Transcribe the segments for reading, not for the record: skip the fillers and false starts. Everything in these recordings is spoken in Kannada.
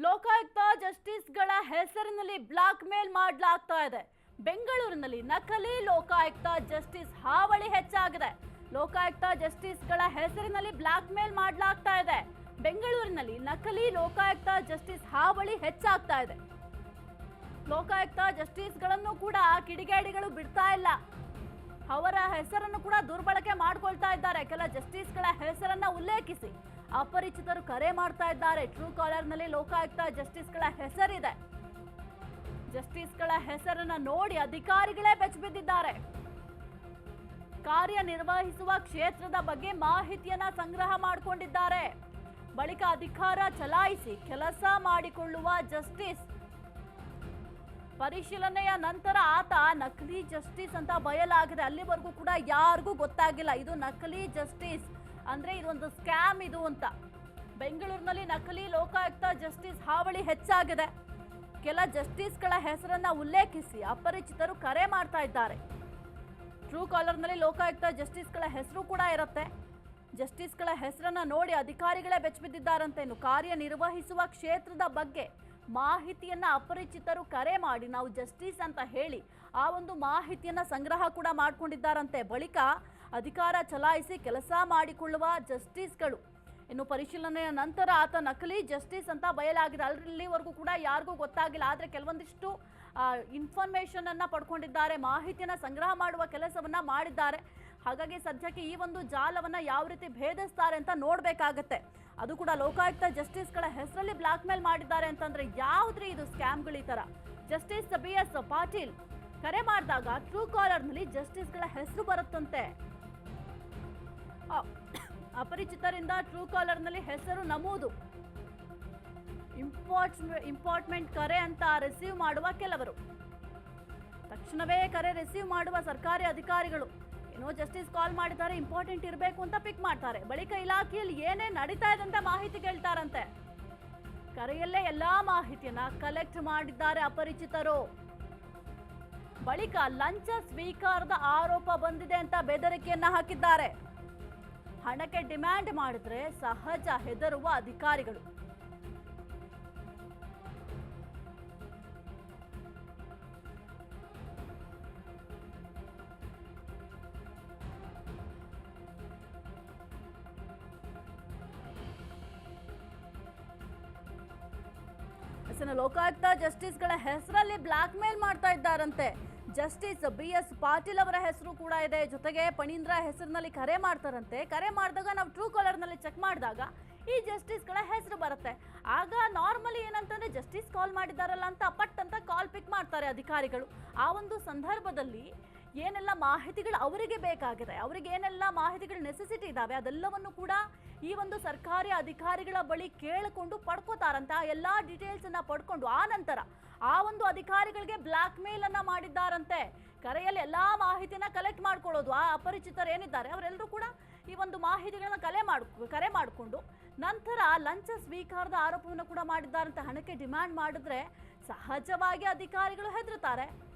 ಲೋಕಾಯುಕ್ತ ಜಸ್ಟಿಸ್ಗಳ ಹೆಸರಿನಲ್ಲಿ ಬ್ಲಾಕ್ ಮೇಲ್ ಮಾಡಲಾಗ್ತಾ ಇದೆ. ಬೆಂಗಳೂರಿನಲ್ಲಿ ನಕಲಿ ಲೋಕಾಯುಕ್ತ ಜಸ್ಟಿಸ್ ಹಾವಳಿ ಹೆಚ್ಚಾಗಿದೆ. ಲೋಕಾಯುಕ್ತ ಜಸ್ಟಿಸ್ಗಳ ಹೆಸರಿನಲ್ಲಿ ಬ್ಲಾಕ್ ಮೇಲ್ ಮಾಡಲಾಗ್ತಾ ಇದೆ. ಬೆಂಗಳೂರಿನಲ್ಲಿ ನಕಲಿ ಲೋಕಾಯುಕ್ತ ಜಸ್ಟಿಸ್ ಹಾವಳಿ ಹೆಚ್ಚಾಗ್ತಾ ಇದೆ. ಲೋಕಾಯುಕ್ತ ಜಸ್ಟಿಸ್ಗಳನ್ನು ಕೂಡ ಕಿಡಿಗೇಡಿಗಳು ಬಿಡ್ತಾ ಇಲ್ಲ. ಅವರ ಹೆಸರನ್ನು ಕೂಡ ದುರ್ಬಳಕೆ ಮಾಡ್ಕೊಳ್ತಾ ಇದ್ದಾರೆ. ಕೆಲ ಜಸ್ಟಿಸ್ಗಳ ಹೆಸರನ್ನ ಉಲ್ಲೇಖಿಸಿ ಅಪರಿಚಿತರು ಕರೆ ಮಾಡ್ತಾ ಇದ್ದಾರೆ. ಟ್ರೂ ಕಾಲರ್ ನಲ್ಲಿ ಲೋಕಾಯುಕ್ತ ಜಸ್ಟಿಸ್ಗಳ ಹೆಸರಿದೆ. ಜಸ್ಟಿಸ್ಗಳ ಹೆಸರನ್ನ ನೋಡಿ ಅಧಿಕಾರಿಗಳೇ ಬೆಚ್ಚಬಿದ್ದಿದ್ದಾರೆ. ಕಾರ್ಯನಿರ್ವಹಿಸುವ ಕ್ಷೇತ್ರದ ಬಗ್ಗೆ ಮಾಹಿತಿಯನ್ನ ಸಂಗ್ರಹ ಮಾಡಿಕೊಂಡಿದ್ದಾರೆ. ಬಳಿಕ ಅಧಿಕಾರ ಚಲಾಯಿಸಿ ಕೆಲಸ ಮಾಡಿಕೊಳ್ಳುವ ಜಸ್ಟಿಸ್. ಪರಿಶೀಲನೆಯ ನಂತರ ಆತ ನಕಲಿ ಜಸ್ಟಿಸ್ ಅಂತ ಬಯಲಾಗಿದೆ. ಅಲ್ಲಿವರೆಗೂ ಕೂಡ ಯಾರಿಗೂ ಗೊತ್ತಾಗಿಲ್ಲ ಇದು ನಕಲಿ ಜಸ್ಟಿಸ್ ಅಂದ್ರೆ ಇದೊಂದು ಸ್ಕ್ಯಾಮ್ ಇದು ಅಂತ. ಬೆಂಗಳೂರಿನಲ್ಲಿ ನಕಲಿ ಲೋಕಾಯುಕ್ತ ಜಸ್ಟಿಸ್ ಹಾವಳಿ ಹೆಚ್ಚಾಗಿದೆ. ಕೆಲ ಜಸ್ಟಿಸ್ಗಳ ಹೆಸರನ್ನ ಉಲ್ಲೇಖಿಸಿ ಅಪರಿಚಿತರು ಕರೆ ಮಾಡ್ತಾ ಇದ್ದಾರೆ. ಟ್ರೂ ಕಾಲರ್ ನಲ್ಲಿ ಲೋಕಾಯುಕ್ತ ಜಸ್ಟಿಸ್ಗಳ ಹೆಸರು ಕೂಡ ಇರುತ್ತೆ. ಜಸ್ಟಿಸ್ಗಳ ಹೆಸರನ್ನ ನೋಡಿ ಅಧಿಕಾರಿಗಳೇ ಬೆಚ್ಚಬಿದ್ದಿದ್ದಾರಂತೆ. ಇನ್ನು ಕಾರ್ಯನಿರ್ವಹಿಸುವ ಕ್ಷೇತ್ರದ ಬಗ್ಗೆ ಮಾಹಿತಿಯನ್ನ ಅಪರಿಚಿತರು ಕರೆ ಮಾಡಿ ನಾವು ಜಸ್ಟಿಸ್ ಅಂತ ಹೇಳಿ ಆ ಒಂದು ಮಾಹಿತಿಯನ್ನ ಸಂಗ್ರಹ ಕೂಡ ಮಾಡಿಕೊಂಡಿದ್ದಾರಂತೆ. ಬಳಿಕ ಅಧಿಕಾರ ಚಲಾಯಿಸಿ ಕೆಲಸ ಮಾಡಿಕೊಳ್ಳುವ ಜಸ್ಟಿಸ್ಗಳು. ಇನ್ನು ಪರಿಶೀಲನೆಯ ನಂತರ ಆತ ನಕಲಿ ಜಸ್ಟಿಸ್ ಅಂತ ಬಯಲಾಗಿದೆ. ಅಲ್ಲಿವರೆಗೂ ಕೂಡ ಯಾರಿಗೂ ಗೊತ್ತಾಗಿಲ್ಲ. ಆದರೆ ಕೆಲವೊಂದಿಷ್ಟು ಇನ್ಫಾರ್ಮೇಶನ್ ಅನ್ನ ಪಡ್ಕೊಂಡಿದ್ದಾರೆ, ಮಾಹಿತಿಯನ್ನ ಸಂಗ್ರಹ ಮಾಡುವ ಕೆಲಸವನ್ನ ಮಾಡಿದ್ದಾರೆ. ಹಾಗಾಗಿ ಸದ್ಯಕ್ಕೆ ಈ ಒಂದು ಜಾಲವನ್ನ ಯಾವ ರೀತಿ ಭೇದಿಸ್ತಾರೆ ಅಂತ ನೋಡ್ಬೇಕಾಗತ್ತೆ. ಅದು ಕೂಡ ಲೋಕಾಯುಕ್ತ ಜಸ್ಟಿಸ್ಗಳ ಹೆಸರಲ್ಲಿ ಬ್ಲಾಕ್ ಮೇಲ್ ಮಾಡಿದ್ದಾರೆ ಅಂತಂದ್ರೆ ಯಾವ್ದ್ರಿ ಇದು ಸ್ಕ್ಯಾಮ್ಗಳು? ಈ ತರ ಜಸ್ಟಿಸ್ BS ಪಾಟೀಲ್ ಕರೆ ಮಾಡಿದಾಗ ಟ್ರೂ ಕಾಲರ್ ನಲ್ಲಿ ಜಸ್ಟಿಸ್ಗಳ ಹೆಸರು ಬರುತ್ತಂತೆ. ಅಪರಿಚಿತರಿಂದ ಟ್ರೂ ಕಾಲರ್ ನಲ್ಲಿ ಹೆಸರು ನಮೂದು. ಇಂಪಾರ್ಟ್ಮೆಂಟ್ ಕರೆ ಅಂತ ರಿಸೀವ್ ಮಾಡುವ ಕೆಲವರು, ತಕ್ಷಣವೇ ಕರೆ ರಿಸೀವ್ ಮಾಡುವ ಸರ್ಕಾರಿ ಅಧಿಕಾರಿಗಳು. ಏನೋ ಜಸ್ಟಿಸ್ ಕಾಲ್ ಮಾಡಿದ್ದಾರೆ, ಇಂಪಾರ್ಟೆಂಟ್ ಇರಬೇಕು ಅಂತ ಪಿಕ್ ಮಾಡ್ತಾರೆ. ಬಳಿಕ ಇಲಾಖೆಯಲ್ಲಿ ಏನೇ ನಡೀತಾ ಇದೆ ಅಂತ ಮಾಹಿತಿ ಕೇಳ್ತಾರಂತೆ. ಕರೆಯಲ್ಲೇ ಎಲ್ಲಾ ಮಾಹಿತಿಯನ್ನ ಕಲೆಕ್ಟ್ ಮಾಡಿದ್ದಾರೆ ಅಪರಿಚಿತರು. ಬಳಿಕ ಲಂಚ ಸ್ವೀಕಾರದ ಆರೋಪ ಬಂದಿದೆ ಅಂತ ಬೆದರಿಕೆಯನ್ನ ಹಾಕಿದ್ದಾರೆ. ಹಣಕ್ಕೆ ಡಿಮ್ಯಾಂಡ್ ಮಾಡಿದ್ರೆ ಸಹಜ ಹೆದರುವ ಅಧಿಕಾರಿಗಳು. ಲೋಕಾಯುಕ್ತ ಜಸ್ಟಿಸ್ಗಳ ಹೆಸರಲ್ಲಿ ಬ್ಲಾಕ್ ಮೇಲ್ ಮಾಡ್ತಾ ಇದ್ದಾರಂತೆ. ಜಸ್ಟಿಸ್ BS ಪಾಟೀಲ್ ಅವರ ಹೆಸರು ಕೂಡ ಇದೆ. ಜೊತೆಗೆ ಪಣೀಂದ್ರ ಹೆಸರಿನಲ್ಲಿ ಕರೆ ಮಾಡ್ತಾರಂತೆ. ಕರೆ ಮಾಡಿದಾಗ ನಾವು ಟ್ರೂ ಕಾಲರ್ ನಲ್ಲಿ ಚೆಕ್ ಮಾಡಿದಾಗ ಈ ಜಸ್ಟಿಸ್ಗಳ ಹೆಸರು ಬರುತ್ತೆ. ಆಗ ನಾರ್ಮಲಿ ಏನಂತಂದ್ರೆ ಜಸ್ಟಿಸ್ ಕಾಲ್ ಮಾಡಿದಾರಲ್ಲ ಅಂತ ಪಟ್ ಅಂತ ಕಾಲ್ ಪಿಕ್ ಮಾಡ್ತಾರೆ ಅಧಿಕಾರಿಗಳು. ಆ ಒಂದು ಸಂದರ್ಭದಲ್ಲಿ ಏನೆಲ್ಲ ಮಾಹಿತಿಗಳು ಅವರಿಗೆ ಬೇಕಾಗಿದೆ, ಅವರಿಗೆ ಏನೆಲ್ಲ ಮಾಹಿತಿಗಳ ನೆಸೆಸಿಟಿ ಇದಾವೆ ಅದೆಲ್ಲವನ್ನು ಕೂಡ ಈ ಒಂದು ಸರ್ಕಾರಿ ಅಧಿಕಾರಿಗಳ ಬಳಿ ಕೇಳಿಕೊಂಡು ಪಡ್ಕೋತಾರಂತೆ. ಆ ಎಲ್ಲಾ ಡೀಟೇಲ್ಸ್ ಅನ್ನ ಪಡ್ಕೊಂಡು ಆ ನಂತರ ಆ ಒಂದು ಅಧಿಕಾರಿಗಳಿಗೆ ಬ್ಲಾಕ್ ಮೇಲ್ ಅನ್ನ ಮಾಡಿದ್ದಾರಂತೆ. ಕರೆಯಲ್ಲಿ ಎಲ್ಲಾ ಮಾಹಿತಿನ ಕಲೆಕ್ಟ್ ಮಾಡ್ಕೊಳ್ಳೋದು. ಆ ಅಪರಿಚಿತರು ಏನಿದ್ದಾರೆ ಅವರೆಲ್ಲರೂ ಕೂಡ ಈ ಒಂದು ಮಾಹಿತಿಗಳನ್ನ ಕರೆ ಮಾಡಿಕೊಂಡು ನಂತರ ಲಂಚ ಸ್ವೀಕಾರದ ಆರೋಪವನ್ನು ಕೂಡ ಮಾಡಿದ್ದಾರಂತೆ. ಹಣಕ್ಕೆ ಡಿಮ್ಯಾಂಡ್ ಮಾಡಿದ್ರೆ ಸಹಜವಾಗಿ ಅಧಿಕಾರಿಗಳು ಹೆದರುತ್ತಾರೆ.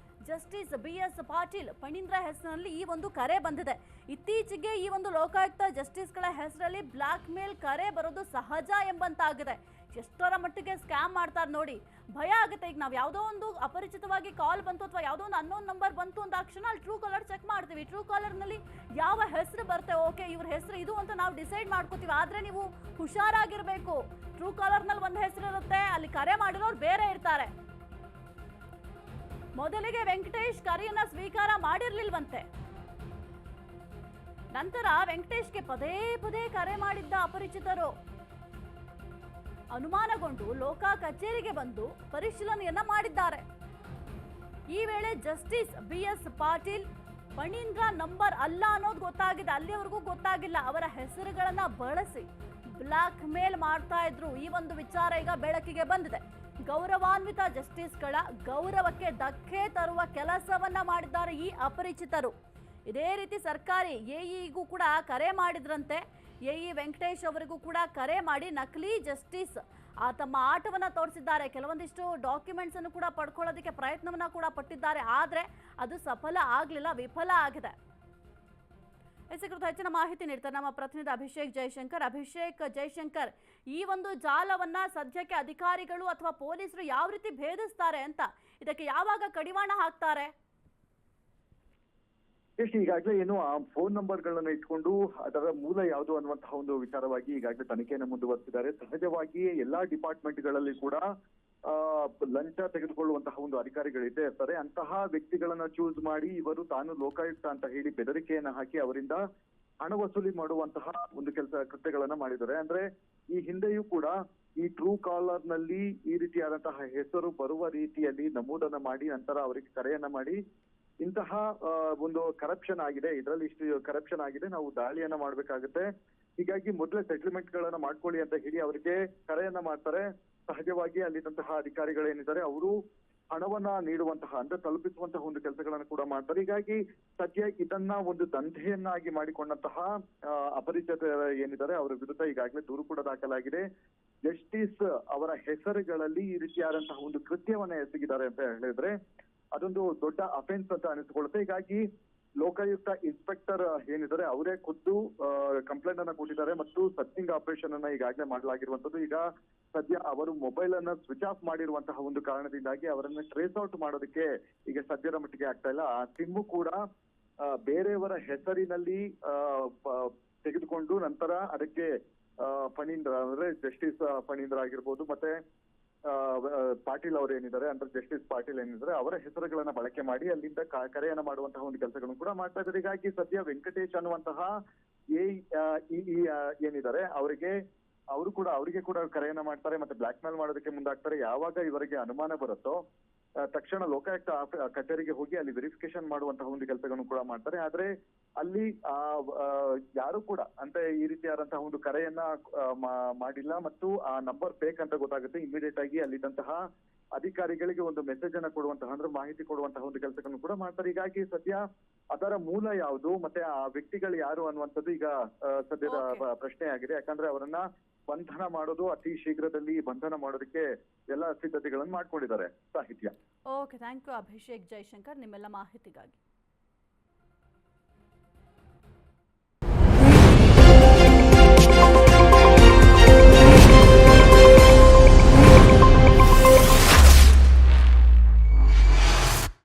ಜಸ್ಟಿಸ್ BS ಪಾಟೀಲ್ ಪಣೀಂದ್ರ ಹೆಸರಿನಲ್ಲಿ ಈ ಒಂದು ಕರೆ ಬಂದಿದೆ. ಇತ್ತೀಚೆಗೆ ಈ ಒಂದು ಲೋಕಾಯುಕ್ತ ಜಸ್ಟಿಸ್ಗಳ ಹೆಸರಲ್ಲಿ ಬ್ಲಾಕ್ ಮೇಲ್ ಕರೆ ಬರೋದು ಸಹಜ ಎಂಬಂತಾಗಿದೆ. ಎಷ್ಟರ ಮಟ್ಟಿಗೆ ಸ್ಕ್ಯಾಮ್ ಮಾಡ್ತಾರೆ ನೋಡಿ, ಭಯ ಆಗುತ್ತೆ. ಈಗ ನಾವು ಯಾವುದೋ ಒಂದು ಅಪರಿಚಿತವಾಗಿ ಕಾಲ್ ಬಂತು ಅಥವಾ ಯಾವುದೋ ಒಂದು ಅನ್ನೋನ್ ನಂಬರ್ ಬಂತು ಅಂದ ತಕ್ಷಣ ಅಲ್ಲಿ ಟ್ರೂ ಕಾಲರ್ ಚೆಕ್ ಮಾಡ್ತೀವಿ. ಟ್ರೂ ಕಾಲರ್ ನಲ್ಲಿ ಯಾವ ಹೆಸರು ಬರುತ್ತೆ, ಓಕೆ ಇವ್ರ ಹೆಸರು ಇದು ಅಂತ ನಾವು ಡಿಸೈಡ್ ಮಾಡ್ಕೋತೀವಿ. ಆದ್ರೆ ನೀವು ಹುಷಾರಾಗಿರ್ಬೇಕು. ಟ್ರೂ ಕಾಲರ್ ನಲ್ಲಿ ಒಂದು ಹೆಸರು ಇರುತ್ತೆ, ಅಲ್ಲಿ ಕರೆ ಮಾಡಿರೋರು ಬೇರೆ ಇರ್ತಾರೆ. ಮೊದಲಿಗೆ ವೆಂಕಟೇಶ್ ಕರೆಯನ್ನ ಸ್ವೀಕಾರ ಮಾಡಿರ್ಲಿಲ್ವಂತೆ. ನಂತರ ವೆಂಕಟೇಶ್ಗೆ ಪದೇ ಪದೇ ಕರೆ ಮಾಡಿದ್ದ ಅಪರಿಚಿತರು ಅನುಮಾನಗೊಂಡು ಲೋಕ ಕಚೇರಿಗೆ ಬಂದು ಪರಿಶೀಲನೆಯನ್ನ ಮಾಡಿದ್ದಾರೆ. ಈ ವೇಳೆ justice BS Patil Phanindra number ಅಲ್ಲ ಅನ್ನೋದು ಗೊತ್ತಾಗಿದೆ. ಅಲ್ಲಿವರೆಗೂ ಗೊತ್ತಾಗಿಲ್ಲ. ಅವರ ಹೆಸರುಗಳನ್ನ ಬಳಸಿ ಬ್ಲಾಕ್ ಮೇಲ್ ಮಾಡ್ತಾ ಇದ್ರು. ಈ ಒಂದು ವಿಚಾರ ಈಗ ಬೆಳಕಿಗೆ ಬಂದಿದೆ. ಗೌರವಾನ್ವಿತ ಜಸ್ಟಿಸ್ಗಳ ಗೌರವಕ್ಕೆ ಧಕ್ಕೆ ತರುವ ಕೆಲಸವನ್ನ ಮಾಡಿದ್ದಾರೆ ಈ ಅಪರಿಚಿತರು. ಇದೇ ರೀತಿ ಸರ್ಕಾರಿ AEಗೂ ಕೂಡ ಕರೆ ಮಾಡಿದ್ರಂತೆ. AE ವೆಂಕಟೇಶ್ ಅವರಿಗೂ ಕೂಡ ಕರೆ ಮಾಡಿ ನಕಲಿ ಜಸ್ಟಿಸ್ ತಮ್ಮ ಆಟವನ್ನ ತೋರಿಸಿದ್ದಾರೆ. ಕೆಲವೊಂದಿಷ್ಟು ಡಾಕ್ಯುಮೆಂಟ್ಸ್ ಅನ್ನು ಕೂಡ ಪಡ್ಕೊಳ್ಳೋದಕ್ಕೆ ಪ್ರಯತ್ನವನ್ನ ಕೂಡ ಪಟ್ಟಿದ್ದಾರೆ. ಆದ್ರೆ ಅದು ಸಫಲ ಆಗ್ಲಿಲ್ಲ, ವಿಫಲ ಆಗಿದೆ. ಎಸ್ ಕುರಿತು ಹೆಚ್ಚಿನ ಮಾಹಿತಿ ನೀಡ್ತಾರೆ ನಮ್ಮ ಪ್ರತಿನಿಧಿ ಅಭಿಷೇಕ್ ಜೈಶಂಕರ್ ಈ ಒಂದು ಜಾಲವನ್ನ ಸದ್ಯಕ್ಕೆ ಅಧಿಕಾರಿಗಳು ಅಥವಾ ಪೊಲೀಸರು ಯಾವ ರೀತಿ ಭೇದಿಸ್ತಾರೆ ಅಂತ, ಇದಕ್ಕೆ ಯಾವಾಗ ಕಡಿವಾಣ ಹಾಕ್ತಾರೆ? ಈಗಾಗಲೇ ಏನು ಆ ಫೋನ್ ನಂಬರ್ಗಳನ್ನ ಇಟ್ಕೊಂಡು ಅದರ ಮೂಲ ಯಾವುದು ಅನ್ನುವಂತಹ ಒಂದು ವಿಚಾರವಾಗಿ ಈಗಾಗಲೇ ತನಿಖೆಯನ್ನು ಮುಂದುವರೆಸಿದ್ದಾರೆ. ಸಹಜವಾಗಿ ಎಲ್ಲಾ ಡಿಪಾರ್ಟ್ಮೆಂಟ್ಗಳಲ್ಲಿ ಕೂಡ ಲಂಚ ತೆಗೆದುಕೊಳ್ಳುವಂತಹ ಒಂದು ಅಧಿಕಾರಿಗಳಿದ್ದೇ ಇರ್ತಾರೆ. ಅಂತಹ ವ್ಯಕ್ತಿಗಳನ್ನ ಚೂಸ್ ಮಾಡಿ ಇವರು ತಾನು ಲೋಕಾಯುಕ್ತ ಅಂತ ಹೇಳಿ ಬೆದರಿಕೆಯನ್ನ ಹಾಕಿ ಅವರಿಂದ ಹಣ ವಸೂಲಿ ಮಾಡುವಂತಹ ಒಂದು ಕೃತ್ಯಗಳನ್ನ ಮಾಡಿದ್ದಾರೆ. ಅಂದ್ರೆ ಈ ಹಿಂದೆಯೂ ಕೂಡ ಈ ಟ್ರೂ ಕಾಲರ್ ನಲ್ಲಿ ಈ ರೀತಿಯಾದಂತಹ ಹೆಸರು ಬರುವ ರೀತಿಯಲ್ಲಿ ನಮೂದನ್ನ ಮಾಡಿ ನಂತರ ಅವರಿಗೆ ಕರೆಯನ್ನ ಮಾಡಿ ಇಂತಹ ಒಂದು ಕರಪ್ಷನ್ ಆಗಿದೆ, ಇದರಲ್ಲಿ ಇಷ್ಟು ಕರಪ್ಷನ್ ಆಗಿದೆ, ನಾವು ದಾಳಿಯನ್ನ ಮಾಡ್ಬೇಕಾಗುತ್ತೆ, ಹೀಗಾಗಿ ಮೊದಲೇ ಸೆಟಲ್ಮೆಂಟ್ ಗಳನ್ನ ಮಾಡ್ಕೊಳ್ಳಿ ಅಂತ ಹೇಳಿ ಅವರಿಗೆ ಕರೆಯನ್ನ ಮಾಡ್ತಾರೆ. ಸಹಜವಾಗಿ ಅಲ್ಲಿದ್ದಂತಹ ಅಧಿಕಾರಿಗಳೇನಿದ್ದಾರೆ ಅವರು ಹಣವನ್ನ ನೀಡುವಂತಹ ಅಂದ್ರೆ ತಲುಪಿಸುವಂತಹ ಒಂದು ಕೆಲಸಗಳನ್ನ ಕೂಡ ಮಾಡ್ತಾರೆ. ಹೀಗಾಗಿ ಸದ್ಯ ಇದನ್ನ ಒಂದು ದಂಧೆಯನ್ನಾಗಿ ಮಾಡಿಕೊಂಡಂತಹ ಅಪರಿಚಿತ ಏನಿದ್ದಾರೆ ಅವರ ವಿರುದ್ಧ ಈಗಾಗಲೇ ದೂರು ಕೂಡ ದಾಖಲಾಗಿದೆ. ಜಸ್ಟಿಸ್ ಅವರ ಹೆಸರುಗಳಲ್ಲಿ ಈ ರೀತಿಯಾದಂತಹ ಒಂದು ಕೃತ್ಯವನ್ನ ಎಸಗಿದ್ದಾರೆ ಅಂತ ಹೇಳಿದ್ರೆ ಅದೊಂದು ದೊಡ್ಡ ಅಫೆನ್ಸ್ ಅಂತ ಅನಿಸಿಕೊಳ್ಳುತ್ತೆ. ಹೀಗಾಗಿ ಲೋಕಾಯುಕ್ತ ಇನ್ಸ್ಪೆಕ್ಟರ್ ಏನಿದ್ದಾರೆ ಅವರೇ ಖುದ್ದು ಕಂಪ್ಲೇಂಟ್ ಅನ್ನ ಕೊಟ್ಟಿದ್ದಾರೆ ಮತ್ತು ಸರ್ಚಿಂಗ್ ಆಪರೇಷನ್ ಅನ್ನ ಈಗಾಗಲೇ ಮಾಡಲಾಗಿರುವಂತದ್ದು. ಈಗ ಸದ್ಯ ಅವರು ಮೊಬೈಲ್ ಅನ್ನ ಸ್ವಿಚ್ ಆಫ್ ಮಾಡಿರುವಂತಹ ಒಂದು ಕಾರಣದಿಂದಾಗಿ ಅವರನ್ನ ಟ್ರೇಸ್ ಔಟ್ ಮಾಡೋದಕ್ಕೆ ಈಗ ಸದ್ಯದ ಮಟ್ಟಿಗೆ ಆಗ್ತಾ ಇಲ್ಲ. ಆ ಸಿಮ್ಮು ಕೂಡ ಬೇರೆಯವರ ಹೆಸರಿನಲ್ಲಿ ತೆಗೆದುಕೊಂಡು ನಂತರ ಅದಕ್ಕೆ ಫಣೀಂದ್ರ ಅಂದ್ರೆ ಜಸ್ಟಿಸ್ ಫಣೀಂದ್ರ ಆಗಿರ್ಬೋದು ಮತ್ತೆ ಪಾಟೀಲ್ ಅವರು ಏನಿದ್ದಾರೆ ಅಂದ್ರೆ ಜಸ್ಟಿಸ್ ಪಾಟೀಲ್ ಏನಿದ್ದಾರೆ ಅವರ ಹೆಸರುಗಳನ್ನ ಬಳಕೆ ಮಾಡಿ ಅಲ್ಲಿಂದ ಕರೆಯನ್ನ ಮಾಡುವಂತಹ ಒಂದು ಕೆಲಸಗಳನ್ನು ಕೂಡ ಮಾಡ್ತಾ ಇದ್ದಾರೆ. ಹೀಗಾಗಿ ಸದ್ಯ ವೆಂಕಟೇಶ್ ಅನ್ನುವಂತಹ ಏನಿದ್ದಾರೆ ಅವರಿಗೆ ಕೂಡ ಕರೆಯನ್ನ ಮಾಡ್ತಾರೆ ಮತ್ತೆ ಬ್ಲಾಕ್ ಮೇಲ್ ಮಾಡೋದಕ್ಕೆ ಮುಂದಾಗ್ತಾರೆ. ಯಾವಾಗ ಇವರಿಗೆ ಅನುಮಾನ ಬರುತ್ತೋ ತಕ್ಷಣ ಲೋಕಾಯುಕ್ತ ಕಚೇರಿಗೆ ಹೋಗಿ ಅಲ್ಲಿ ವೆರಿಫಿಕೇಶನ್ ಮಾಡುವಂತಹ ಒಂದು ಕೆಲಸಗಳನ್ನು ಕೂಡ ಮಾಡ್ತಾರೆ. ಆದ್ರೆ ಅಲ್ಲಿ ಯಾರು ಕೂಡ ಅಂದ್ರೆ ಈ ರೀತಿಯಾದಂತಹ ಒಂದು ಕರೆಯನ್ನ ಮಾಡಿಲ್ಲ ಮತ್ತು ಆ ನಂಬರ್ ಫೇಕ್ ಅಂತ ಗೊತ್ತಾಗುತ್ತೆ. ಇಮಿಡಿಯೇಟ್ ಆಗಿ ಅಲ್ಲಿದ್ದಂತಹ ಅಧಿಕಾರಿಗಳಿಗೆ ಒಂದು ಮೆಸೇಜ್ ಅನ್ನ ಕೊಡುವಂತಹ ಅಂದ್ರೆ ಮಾಹಿತಿ ಕೊಡುವಂತಹ ಒಂದು ಕೆಲಸಗಳನ್ನು ಕೂಡ ಮಾಡ್ತಾರೆ. ಹೀಗಾಗಿ ಸದ್ಯ ಅದರ ಮೂಲ ಯಾವುದು ಮತ್ತೆ ಆ ವ್ಯಕ್ತಿಗಳು ಯಾರು ಅನ್ನುವಂಥದ್ದು ಈಗ ಸದ್ಯದ ಪ್ರಶ್ನೆ ಆಗಿದೆ. ಯಾಕಂದ್ರೆ ಅವರನ್ನ ಬಂಧನ ಮಾಡೋದು ಅತಿ ಶೀಘ್ರದಲ್ಲಿ ಬಂಧನ ಮಾಡೋದಕ್ಕೆ ಎಲ್ಲ ಸಿದ್ಧತೆಗಳನ್ನು ಮಾಡ್ಕೊಂಡಿದ್ದಾರೆ ಸಾಹಿತ್ಯ. Okay, thank you Abhishek Jaishankar ನಿಮ್ಮೆಲ್ಲ ಮಾಹಿತಿಗಾಗಿ.